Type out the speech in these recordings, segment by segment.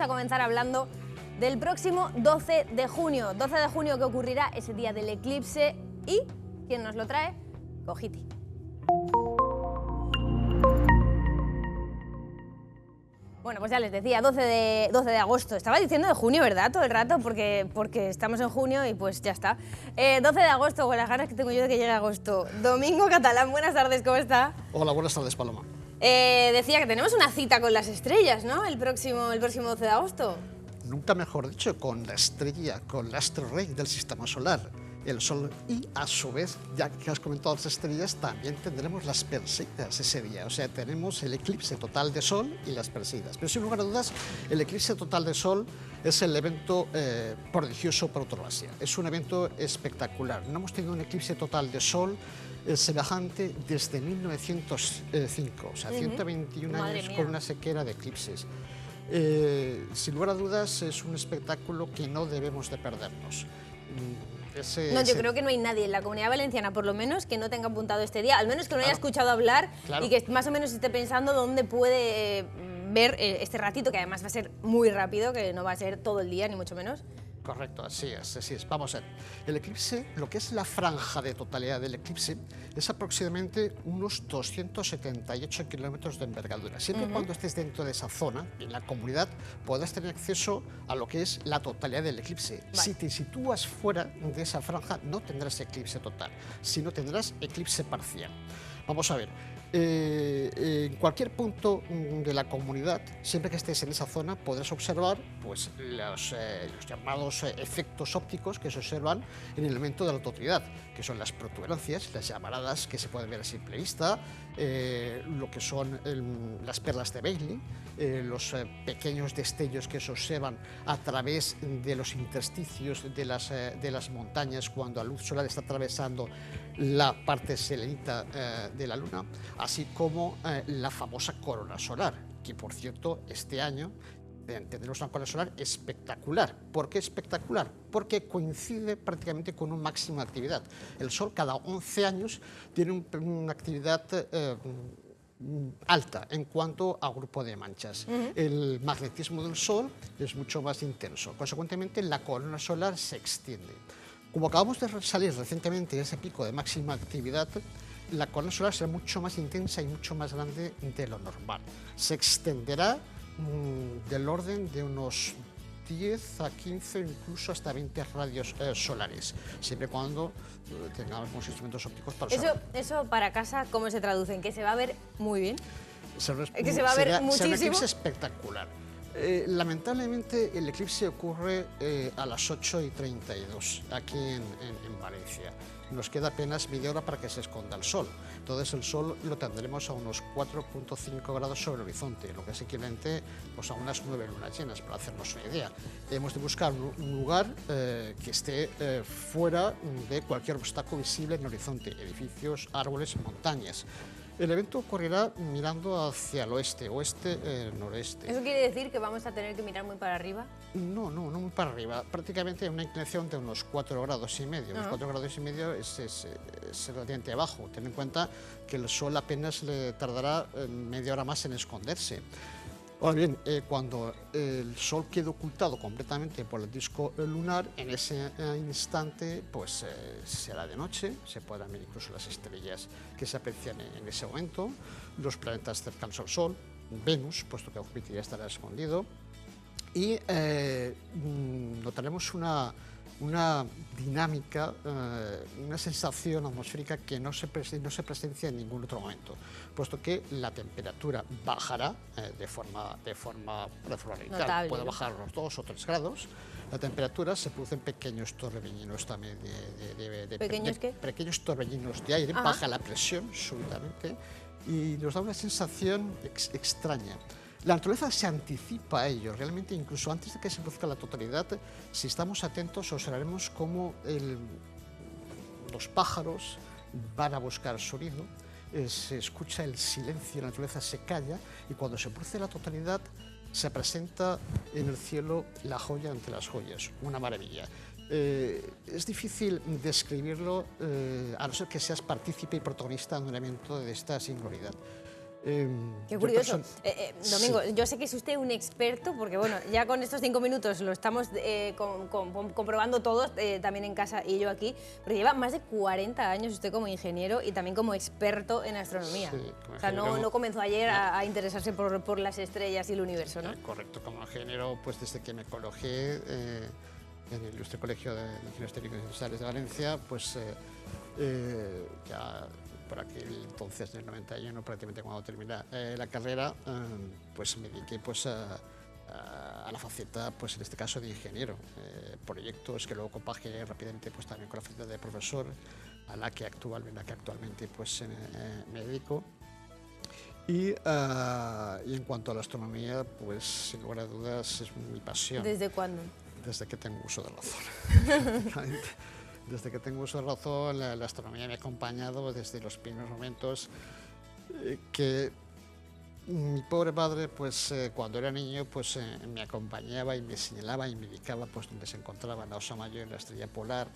A comenzar hablando del próximo 12 de junio. 12 de junio que ocurrirá ese día del eclipse y ¿quién nos lo trae? Cogiti. Bueno, pues ya les decía, 12 de agosto. Estaba diciendo de junio, ¿verdad? Todo el rato, porque estamos en junio y pues ya está. 12 de agosto, con las ganas que tengo yo de que llegue agosto. Domingo Catalán, buenas tardes, ¿cómo está? Hola, buenas tardes, Paloma. Decía que tenemos una cita con las estrellas, ¿no? El próximo 12 de agosto. Nunca mejor dicho, con la estrella, con el astro rey del sistema solar, el Sol, y a su vez, ya que has comentado las estrellas, también tendremos las Perseidas ese día. O sea, tenemos el eclipse total de Sol y las Perseidas. Pero sin lugar a dudas, el eclipse total de Sol es el evento prodigioso por antonomasia. Es un evento espectacular. No hemos tenido un eclipse total de Sol semejante desde 1905, o sea, 121 Madre años mía. con una sequera de eclipses. Sin lugar a dudas, es un espectáculo que no debemos de perdernos. No, yo creo que no hay nadie en la Comunidad Valenciana, por lo menos, que no tenga apuntado este día, al menos que no haya escuchado hablar y que más o menos esté pensando dónde puede ver este ratito, que además va a ser muy rápido, que no va a ser todo el día, ni mucho menos. Correcto, así es, así es. Vamos a ver. El eclipse, lo que es la franja de totalidad del eclipse, es aproximadamente unos 278 kilómetros de envergadura. Siempre y cuando estés dentro de esa zona, en la comunidad, podrás tener acceso a lo que es la totalidad del eclipse. Vale. Si te sitúas fuera de esa franja, no tendrás eclipse total, sino tendrás eclipse parcial. Vamos a ver. En cualquier punto de la comunidad, siempre que estés en esa zona, podrás observar pues, los llamados efectos ópticos que se observan en el elemento de la totalidad, que son las protuberancias, las llamaradas que se pueden ver a simple vista, lo que son las perlas de Bailey, los pequeños destellos que se observan a través de los intersticios de las montañas cuando la luz solar está atravesando la parte selenita de la Luna, así como la famosa corona solar, que por cierto este año tendremos una corona solar espectacular. ¿Por qué espectacular? Porque coincide prácticamente con un máximo de actividad. El Sol cada 11 años tiene una actividad alta en cuanto a grupo de manchas. El magnetismo del Sol es mucho más intenso. Consecuentemente, la corona solar se extiende. Como acabamos de salir recientemente de ese pico de máxima actividad, la corona solar será mucho más intensa y mucho más grande de lo normal. Se extenderá del orden de unos 10 a 15, incluso hasta 20 radios solares, siempre y cuando tengamos unos instrumentos ópticos para observar. Eso para casa, ¿cómo se traduce? ¿En que se va a ver muy bien? Que se va a ver muchísimo. Será un eclipse espectacular. Lamentablemente el eclipse ocurre a las 8:32 aquí en Valencia. Nos queda apenas media hora para que se esconda el Sol. Entonces el Sol lo tendremos a unos 4,5 grados sobre el horizonte, lo que es equivalente pues, a unas 9 lunas llenas, para hacernos una idea. Hemos de buscar un lugar que esté fuera de cualquier obstáculo visible en el horizonte, edificios, árboles, montañas. El evento ocurrirá mirando hacia el oeste, noreste. ¿Eso quiere decir que vamos a tener que mirar muy para arriba? No muy para arriba. Prácticamente una inclinación de unos 4,5 grados. Unos 4,5 grados es relativamente bajo. Ten en cuenta que el Sol apenas le tardará media hora más en esconderse. Ahora bien, cuando el Sol quede ocultado completamente por el disco lunar, en ese instante pues será de noche, se podrán ver incluso las estrellas que se aprecian en ese momento, los planetas cercanos al Sol, Venus, puesto que Júpiter ya estará escondido, y notaremos una dinámica, una sensación atmosférica que no se presencia en ningún otro momento, puesto que la temperatura bajará de forma radical. Notable, Puede ¿no? bajar unos 2 o 3 grados. La temperatura, se producen pequeños torbellinos también pequeños torbellinos de aire, baja la presión súbitamente y nos da una sensación extraña. La naturaleza se anticipa a ello, realmente incluso antes de que se produzca la totalidad, si estamos atentos observaremos cómo los pájaros van a buscar sonido, se escucha el silencio, la naturaleza se calla y cuando se produce la totalidad se presenta en el cielo la joya entre las joyas, una maravilla. Es difícil describirlo a no ser que seas partícipe y protagonista de un evento de esta singularidad. Qué curioso. Domingo, sí. Yo sé que es usted un experto, porque bueno, ya con estos 5 minutos lo estamos comprobando todos, también en casa y yo aquí, pero lleva más de 40 años usted como ingeniero y también como experto en astronomía. Sí, o sea, no comenzó ayer a interesarse por las estrellas y el universo, ¿no? Correcto, como ingeniero, pues desde que me coloqué en el Ilustre Colegio de Ingenieros Técnicos Industriales de Valencia, pues ya por aquel entonces, en el 91, prácticamente cuando terminé la carrera, pues me dediqué pues, a la faceta, pues en este caso, de ingeniero. Proyectos que luego compaginé rápidamente pues, también con la faceta de profesor, a la que actualmente pues, me dedico. Y en cuanto a la astronomía, pues sin lugar a dudas es mi pasión. ¿Desde cuándo? Desde que tengo uso de razón. Desde que tengo uso de razón, la astronomía me ha acompañado desde los primeros momentos que mi pobre padre, pues cuando era niño, pues me acompañaba y me señalaba y me indicaba pues donde se encontraba la Osa Mayor, la estrella polar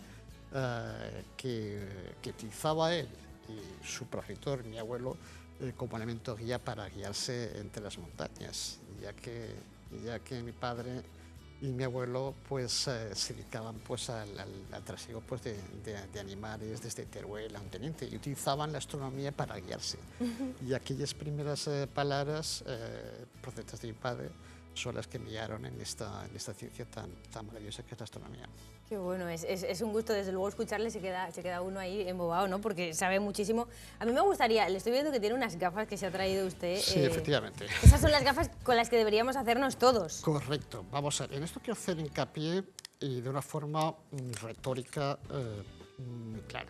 que utilizaba él y su progenitor, mi abuelo, como elemento guía para guiarse entre las montañas, ya que mi padre y mi abuelo pues se dedicaban pues al trasiego pues, de animales desde Teruel a un teniente y utilizaban la astronomía para guiarse. Y aquellas primeras palabras procedentes de mi padre son las que me guiaron en esta ciencia tan maravillosa que es la astronomía. Qué bueno, es un gusto desde luego escucharle, se queda uno ahí embobado, ¿no? Porque sabe muchísimo. A mí me gustaría, le estoy viendo que tiene unas gafas que se ha traído usted. Sí, efectivamente. Esas son las gafas con las que deberíamos hacernos todos. Correcto. Vamos a ver, en esto quiero hacer hincapié y de una forma retórica muy clara.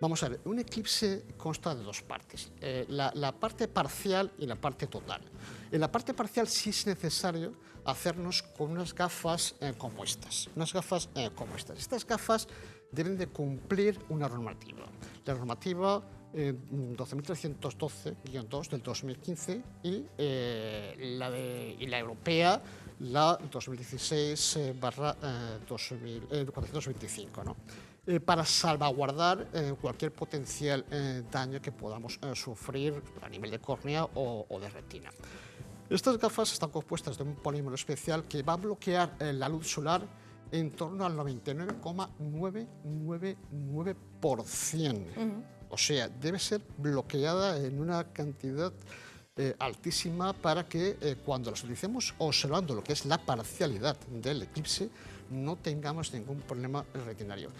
Vamos a ver, un eclipse consta de dos partes, la parte parcial y la parte total. En la parte parcial sí es necesario hacernos con unas gafas como estas. Estas gafas deben de cumplir una normativa. La normativa 12.312-2 del 2015 y la europea, la 2016-425, ¿no? Para salvaguardar cualquier potencial daño que podamos sufrir a nivel de córnea o de retina. Estas gafas están compuestas de un polímero especial que va a bloquear la luz solar en torno al 99,999%. O sea, debe ser bloqueada en una cantidad altísima para que cuando las utilicemos observando lo que es la parcialidad del eclipse no tengamos ningún problema retinario.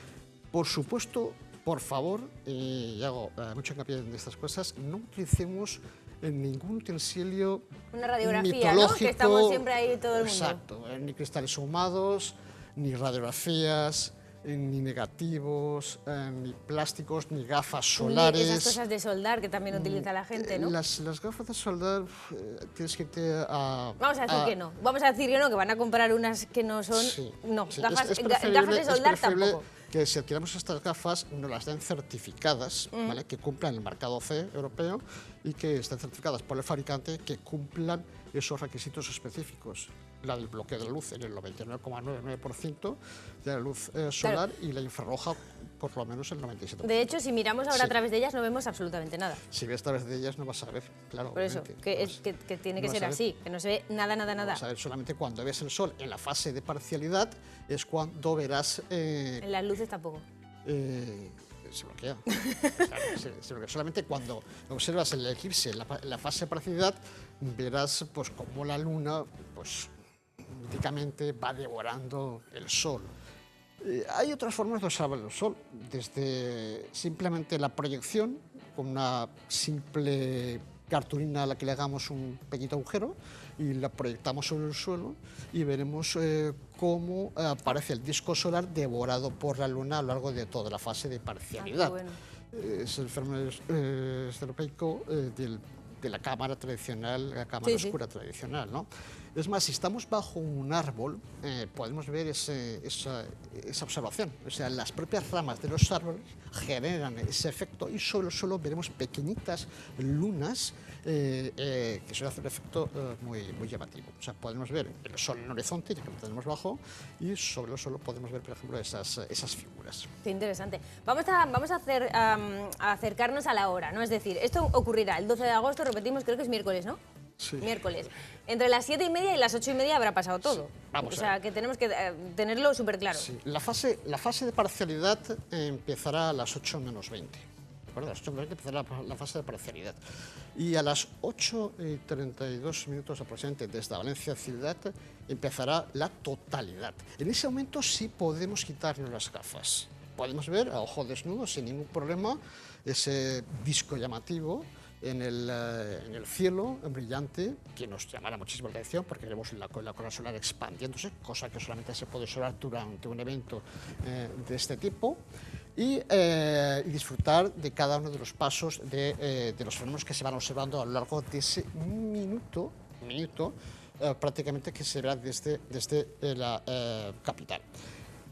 Por supuesto, por favor, y hago mucho hincapié en estas cosas, no utilicemos ningún utensilio una radiografía, mitológico, ¿no? Que estamos siempre ahí todo el mundo. Exacto, ni cristales ahumados, ni radiografías, ni negativos, ni plásticos, ni gafas solares. Ni esas cosas de soldar que también utiliza la gente, ¿no? Las gafas de soldar, tienes que irte a... Vamos a decir que no. Vamos a decir que no, que van a comprar unas que no son... Sí, no, sí. Gafas de soldar tampoco. Que si adquirimos estas gafas nos las den certificadas, ¿vale? Que cumplan el marcado C europeo y que estén certificadas por el fabricante, que cumplan esos requisitos específicos. La del bloqueo de la luz en el 99,99% de la luz solar, claro. Y la infrarroja por lo menos el 97%. De hecho, si miramos ahora a través de ellas no vemos absolutamente nada. Si ves a través de ellas no vas a ver, claro. Por eso, que tiene que ser así, que no se ve nada. Vas a ver solamente cuando ves el sol en la fase de parcialidad es cuando verás... en las luces tampoco. Se bloquea. Se bloquea. Solamente cuando observas el eclipse en la fase de parcialidad verás pues cómo la luna pues prácticamente va devorando el sol. Hay otras formas de observar el sol, desde simplemente la proyección, con una simple cartulina a la que le hagamos un pequeño agujero y la proyectamos sobre el suelo y veremos cómo aparece el disco solar devorado por la luna a lo largo de toda la fase de parcialidad. Bueno. Es el fenómeno estereopeico de la cámara tradicional, la cámara oscura tradicional, ¿no? Es más, si estamos bajo un árbol, podemos ver esa observación. O sea, las propias ramas de los árboles generan ese efecto y sobre el suelo veremos pequeñitas lunas que suelen hacer un efecto muy llamativo. O sea, podemos ver el sol en el horizonte, ya que lo tenemos bajo, y sobre el suelo podemos ver, por ejemplo, esas figuras. Qué interesante. Vamos a acercarnos a la hora, ¿no? Es decir, esto ocurrirá el 12 de agosto, repetimos, creo que es miércoles, ¿no? Sí. Miércoles. Entre las 7:30 y las 8:30 habrá pasado todo. Sí. Vamos o sea, que tenemos que tenerlo súper claro. Sí. La fase de parcialidad empezará a las 8 menos 20. A las 8 menos 20 empezará la fase de parcialidad. Y a las 8:32 minutos aproximadamente desde Valencia ciudad empezará la totalidad. En ese momento sí podemos quitarnos las gafas. Podemos ver a ojo desnudo sin ningún problema ese disco llamativo en el cielo brillante, que nos llamará muchísimo la atención porque veremos la corona solar expandiéndose, cosa que solamente se puede observar durante un evento de este tipo, y disfrutar de cada uno de los pasos de los fenómenos que se van observando a lo largo de ese minuto prácticamente que se verá desde la capital.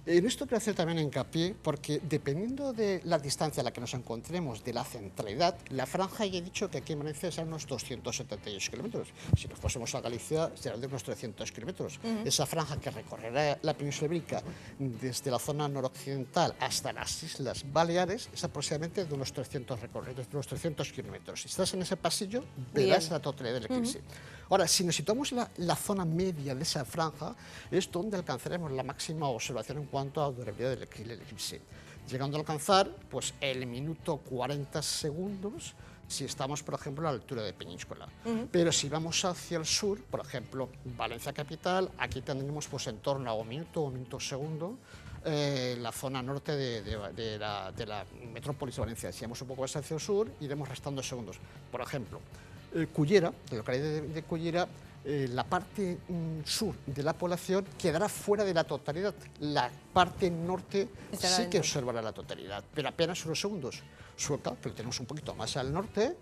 En esto quiero hacer también hincapié porque dependiendo de la distancia a la que nos encontremos de la centralidad, la franja ya he dicho que aquí en Valencia serán unos 272 kilómetros. Si nos fuésemos a Galicia serán de unos 300 kilómetros. Esa franja que recorrerá la península ibérica desde la zona noroccidental hasta las Islas Baleares es aproximadamente de unos 300 recorridos, de unos 300 kilómetros. Si estás en ese pasillo, verás la totalidad del eclipse. Ahora, si nos situamos la zona media de esa franja, es donde alcanzaremos la máxima observación en cuanto a durabilidad del eclipse, llegando a alcanzar pues, el minuto 40 segundos si estamos, por ejemplo, a la altura de Peñíscola. Pero si vamos hacia el sur, por ejemplo, Valencia capital, aquí tendremos pues, en torno a un minuto segundo, la zona norte de la metrópolis de Valencia. Si vamos un poco más hacia el sur, iremos restando segundos. Por ejemplo, Cullera, la localidad de Cullera, la parte sur de la población quedará fuera de la totalidad. La parte norte sí que observará la totalidad, pero apenas unos segundos. Sueca, que lo tenemos un poquito más al norte,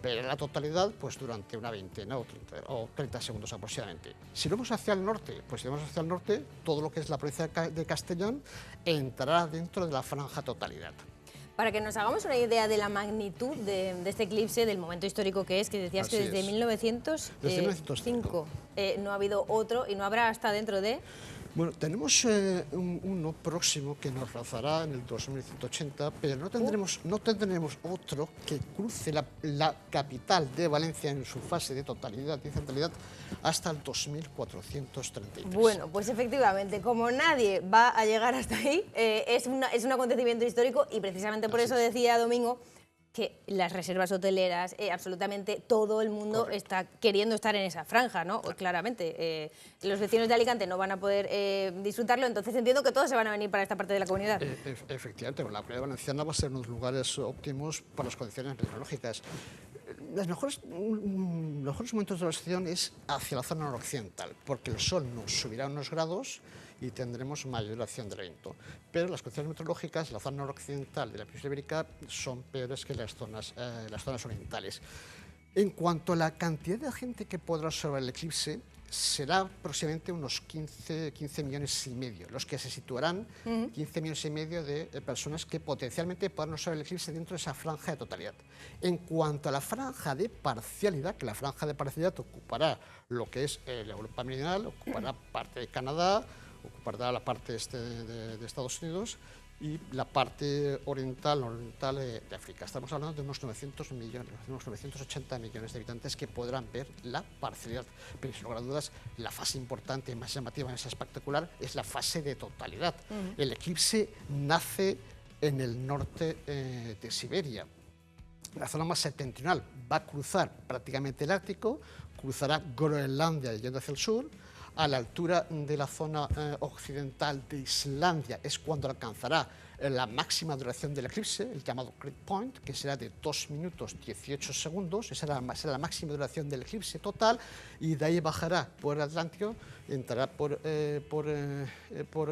verá la totalidad pues, durante una veintena o 30 segundos aproximadamente. Si vamos hacia el norte, pues si vamos hacia el norte, todo lo que es la provincia de Castellón entrará dentro de la franja totalidad. Para que nos hagamos una idea de la magnitud de este eclipse, del momento histórico que decías Así que desde 1905 no ha habido otro y no habrá hasta dentro de... Bueno, tenemos uno próximo que nos rozará en el 2180, pero no tendremos otro que cruce la capital de Valencia en su fase de totalidad y centralidad hasta el 2433. Bueno, pues efectivamente, como nadie va a llegar hasta ahí, es un acontecimiento histórico y precisamente por eso decía Domingo que las reservas hoteleras, absolutamente todo el mundo está queriendo estar en esa franja, ¿no? Claramente, los vecinos de Alicante no van a poder disfrutarlo, entonces entiendo que todos se van a venir para esta parte de la comunidad. Efectivamente, la comunidad valenciana va a ser unos lugares óptimos para las condiciones meteorológicas. Los mejores momentos de observación es hacia la zona noroccidental, porque el sol nos subirá unos grados y tendremos mayor duración del evento. Pero las condiciones meteorológicas, la zona noroccidental de la península ibérica son peores que las zonas orientales. En cuanto a la cantidad de gente que podrá observar el eclipse, será aproximadamente unos 15 millones y medio, los que se situarán 15 millones y medio de personas que potencialmente podrán observar el eclipse dentro de esa franja de totalidad. En cuanto a la franja de parcialidad, que la franja de parcialidad ocupará lo que es la Europa meridional, ocupará parte de Canadá, ocupará la parte este de Estados Unidos y la parte oriental de África. Estamos hablando de unos 900 millones, unos 980 millones de habitantes que podrán ver la parcialidad. Pero sin lugar a dudas, la fase importante, más llamativa, más espectacular, es la fase de totalidad. El eclipse nace en el norte de Siberia. La zona más septentrional va a cruzar prácticamente el Ártico, cruzará Groenlandia yendo hacia el sur. A la altura de la zona occidental de Islandia es cuando alcanzará la máxima duración del eclipse, el llamado Creep Point, que será de 2 minutos 18 segundos, esa será la máxima duración del eclipse total, y de ahí bajará por el Atlántico, entrará por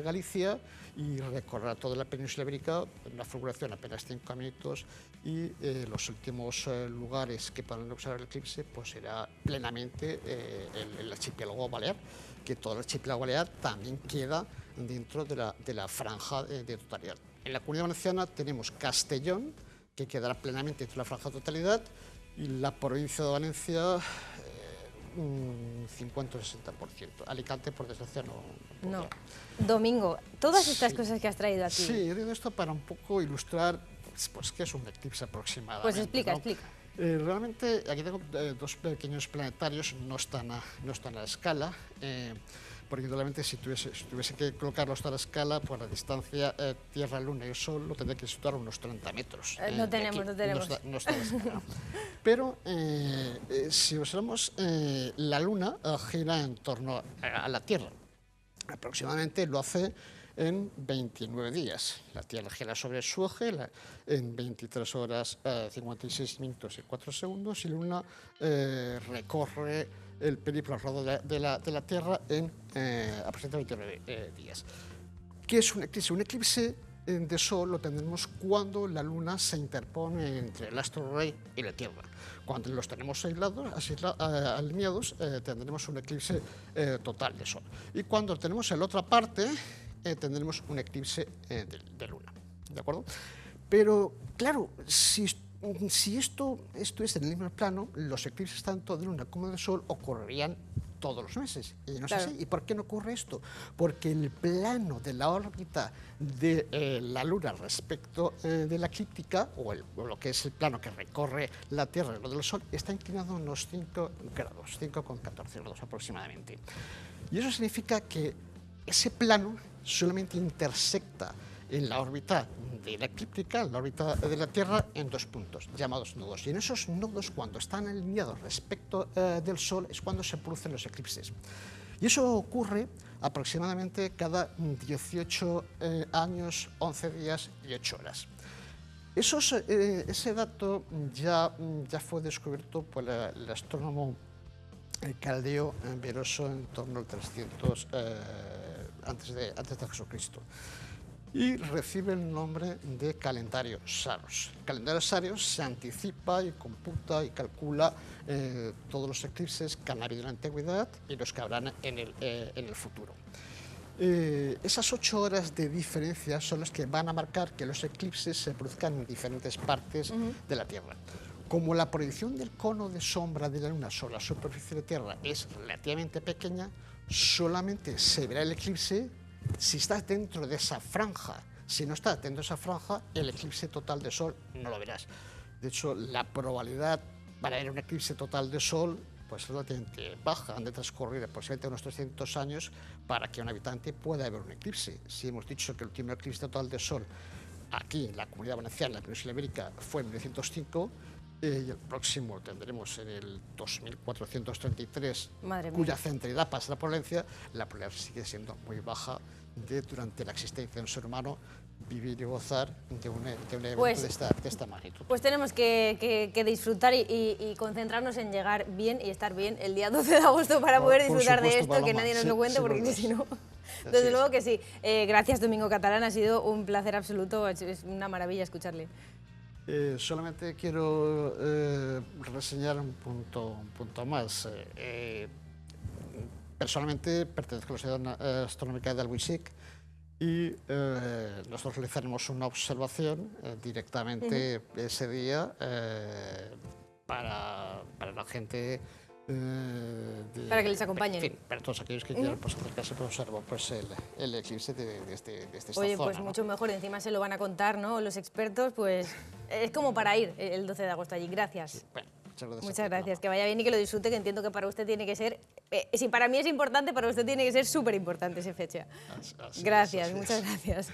Galicia y recorrerá toda la península ibérica, una fulguración apenas 5 minutos, y los últimos lugares que podrán observar el eclipse pues será plenamente el archipiélago balear, que todo el archipiélago balear también queda dentro de la franja de totalidad. En la Comunidad Valenciana tenemos Castellón, que quedará plenamente dentro de la franja de totalidad, y la provincia de Valencia un 50 o 60%. Alicante, por desgracia, no. Domingo, todas estas cosas que has traído aquí. Sí, he dicho esto para un poco ilustrar pues, qué es un eclipse aproximadamente. Pues explica, ¿no? explica. Realmente, aquí tengo dos pequeños planetarios, no están a la escala, porque realmente si tuviese que colocarlos a la escala, pues la distancia Tierra, Luna y Sol lo tendría que situar a unos 30 metros. No tenemos. No está a la escala. Pero si observamos, la Luna gira en torno a la Tierra. Aproximadamente lo hace en 29 días. La Tierra gira sobre su eje en 23 horas, 56 minutos y 4 segundos, y la Luna recorre el periplo alrededor de la Tierra en aproximadamente 29 días. ¿Qué es un eclipse? Un eclipse de Sol lo tendremos cuando la Luna se interpone entre el astro rey y la Tierra. Cuando los tenemos alineados, tendremos un eclipse total de Sol. Y cuando tenemos en la otra parte, tendremos un eclipse de Luna. ¿De acuerdo? Pero, claro, si esto es en el mismo plano, los eclipses tanto de Luna como de Sol ocurrirían todos los meses. Y no es así. ¿Y por qué no ocurre esto? Porque el plano de la órbita de la Luna respecto de la eclíptica, o lo que es el plano que recorre la Tierra y lo del Sol, está inclinado unos 5 grados, 5,14 grados aproximadamente. Y eso significa que ese plano solamente intersecta en la órbita de la eclíptica, en la órbita de la Tierra, en 2 puntos, llamados nodos. Y en esos nodos, cuando están alineados respecto del Sol, es cuando se producen los eclipses. Y eso ocurre aproximadamente cada 18 años, 11 días y 8 horas. Ese dato ya fue descubierto por el astrónomo Caldeo Veroso en torno al 300 antes de Jesucristo, y recibe el nombre de calendario Saros. El calendario Saros se anticipa y computa y calcula todos los eclipses que han habido en la antigüedad y los que habrán en el futuro. Esas 8 horas de diferencia son las que van a marcar que los eclipses se produzcan en diferentes partes de la Tierra. Como la proyección del cono de sombra de la Luna sobre la superficie de la Tierra es relativamente pequeña, solamente se verá el eclipse si estás dentro de esa franja. Si no estás dentro de esa franja, el eclipse total de Sol no lo verás. De hecho, la probabilidad para ver un eclipse total de Sol pues es relativamente baja. Han de transcurrir aproximadamente unos 300 años para que un habitante pueda ver un eclipse. Si hemos dicho que el último eclipse total de Sol aquí en la Comunidad Valenciana, en la península ibérica, fue en 1905, y el próximo tendremos en el 2433, cuya centralidad pasará por Valencia, la probabilidad sigue siendo muy baja de, durante la existencia de un ser humano, vivir y gozar de un evento de esta magnitud. Pues tenemos que disfrutar y concentrarnos en llegar bien y estar bien el día 12 de agosto para poder disfrutar de esto, Paloma, que nadie nos lo cuente, porque si no... Desde luego que sí. Gracias, Domingo Catalán, ha sido un placer absoluto, es una maravilla escucharle. Solamente quiero reseñar un punto más. Personalmente pertenezco a la Sociedad Astronómica de Albuixec y nosotros realizaremos una observación directamente ese día para la gente. Para que les acompañen. En fin, para todos aquellos que quieran acercarse para observar pues, el eclipse de esta Oye, zona. Pues mucho mejor, encima se lo van a contar, ¿no? Los expertos, pues es como para ir el 12 de agosto allí. Gracias. Sí, bueno, muchas gracias, que vaya bien y que lo disfrute, que entiendo que para usted tiene que ser, si para mí es importante, para usted tiene que ser súper importante esa fecha. Gracias, muchas gracias.